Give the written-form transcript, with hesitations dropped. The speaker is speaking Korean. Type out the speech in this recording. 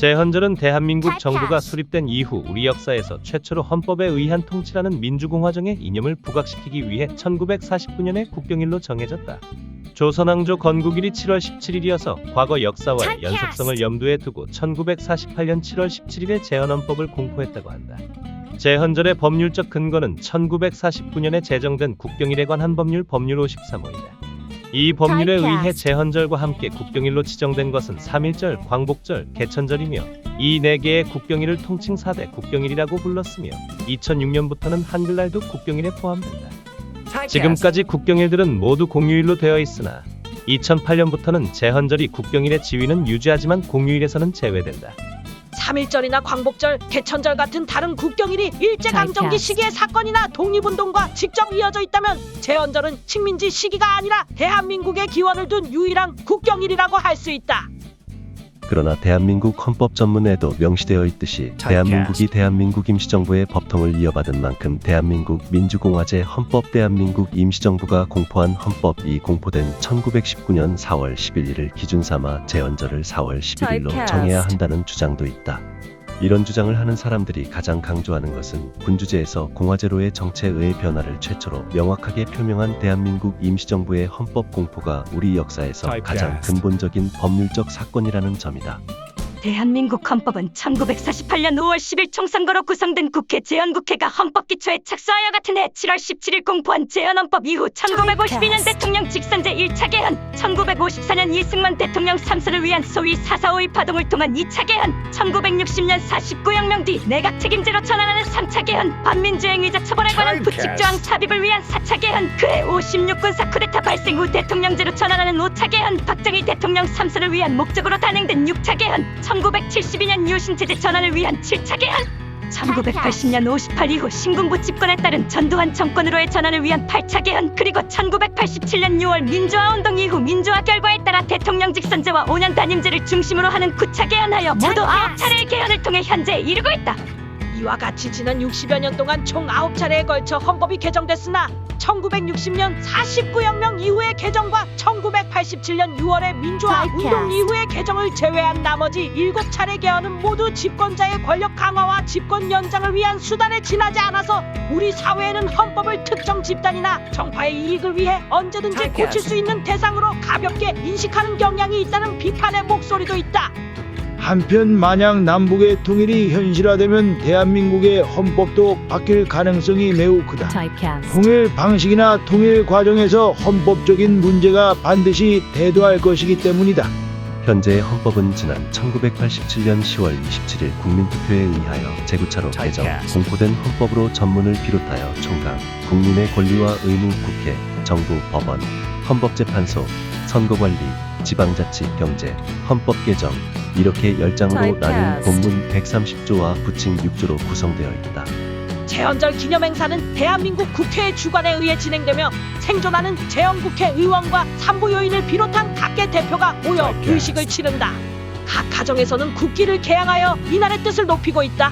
제헌절은 대한민국 정부가 수립된 이후 우리 역사에서 최초로 헌법에 의한 통치라는 민주공화정의 이념을 부각시키기 위해 1949년에 국경일로 정해졌다. 조선왕조 건국일이 7월 17일이어서 과거 역사와의 연속성을 염두에 두고 1948년 7월 17일에 제헌헌법을 공포했다고 한다. 제헌절의 법률적 근거는 1949년에 제정된 국경일에 관한 법률 53호이다. 이 법률에 의해 제헌절과 함께 국경일로 지정된 것은 3.1절, 광복절, 개천절이며 이 4개의 국경일을 통칭 4대 국경일이라고 불렀으며 2006년부터는 한글날도 국경일에 포함된다. 지금까지 국경일들은 모두 공휴일로 되어 있으나 2008년부터는 제헌절이 국경일의 지위는 유지하지만 공휴일에서는 제외된다. 3.1절이나 광복절, 개천절 같은 다른 국경일이 일제강점기 시기의 사건이나 독립운동과 직접 이어져 있다면 제헌절은 식민지 시기가 아니라 대한민국의 기원을 둔 유일한 국경일이라고 할 수 있다. 그러나 대한민국 헌법 전문에도 명시되어 있듯이 대한민국이 대한민국 임시정부의 법통을 이어받은 만큼 대한민국 민주공화제 헌법 대한민국 임시정부가 공포한 헌법이 공포된 1919년 4월 11일을 기준 삼아 제헌절을 4월 11일로 정해야 한다는 주장도 있다. 이런 주장을 하는 사람들이 가장 강조하는 것은 군주제에서 공화제로의 정체의 변화를 최초로 명확하게 표명한 대한민국 임시정부의 헌법 공포가 우리 역사에서 가장 근본적인 법률적 사건이라는 점이다. 대한민국 헌법은 1948년 5월 10일 총선거로 구성된 국회 제헌국회가 헌법기초에 착수하여 같은 해 7월 17일 공포한 제헌헌법 이후 1952년 대통령 직선제 1차 개헌, 1954년 이승만 대통령 3선을 위한 소위 4.4.5.2 파동을 통한 2차 개헌, 1960년 49혁명 뒤 내각 책임제로 전환하는 3차 개헌, 반민주행위자 처벌에 관한 부칙조항 삽입을 위한 4차 개헌, 그해 56군사 쿠데타 발생 후 대통령제로 전환하는 5차 개헌, 박정희 대통령 3선을 위한 목적으로 단행된 6차 개헌, 1972년 유신체제 전환을 위한 7차 개헌, 1980년 58 이후 신군부 집권에 따른 전두환 정권으로의 전환을 위한 8차 개헌, 그리고 1987년 6월 민주화운동 이후 민주화 결과에 따라 대통령 직선제와 5년 단임제를 중심으로 하는 9차 개헌하여 모두 9차례의 개헌을 통해 현재에 이르고 있다. 이와 같이 지난 60여 년 동안 총 9차례에 걸쳐 헌법이 개정됐으나 1960년 49혁명 이후의 개정과 1987년 6월의 민주화 운동 이후의 개정을 제외한 나머지 7차례 개헌은 모두 집권자의 권력 강화와 집권 연장을 위한 수단에 지나지 않아서 우리 사회에는 헌법을 특정 집단이나 정파의 이익을 위해 언제든지 고칠 수 있는 대상으로 가볍게 인식하는 경향이 있다는 비판의 목소리도 있다. 한편 만약 남북의 통일이 현실화되면 대한민국의 헌법도 바뀔 가능성이 매우 크다. 통일 방식이나 통일 과정에서 헌법적인 문제가 반드시 대두할 것이기 때문이다. 현재의 헌법은 지난 1987년 10월 27일 국민투표에 의하여 제9차로 개정, 공포된 헌법으로 전문을 비롯하여 총각, 국민의 권리와 의무 국회, 정부, 법원, 헌법재판소, 선거관리, 지방자치, 경제, 헌법 개정 이렇게 10장으로 나뉜 본문 130조와 부칙 6조로 구성되어 있다. 제헌절 기념행사는 대한민국 국회의 주관에 의해 진행되며 생존하는 제헌국회 의원과 산부요인을 비롯한 각계 대표가 모여 의식을 치른다. 각 가정에서는 국기를 개양하여 이날의 뜻을 높이고 있다.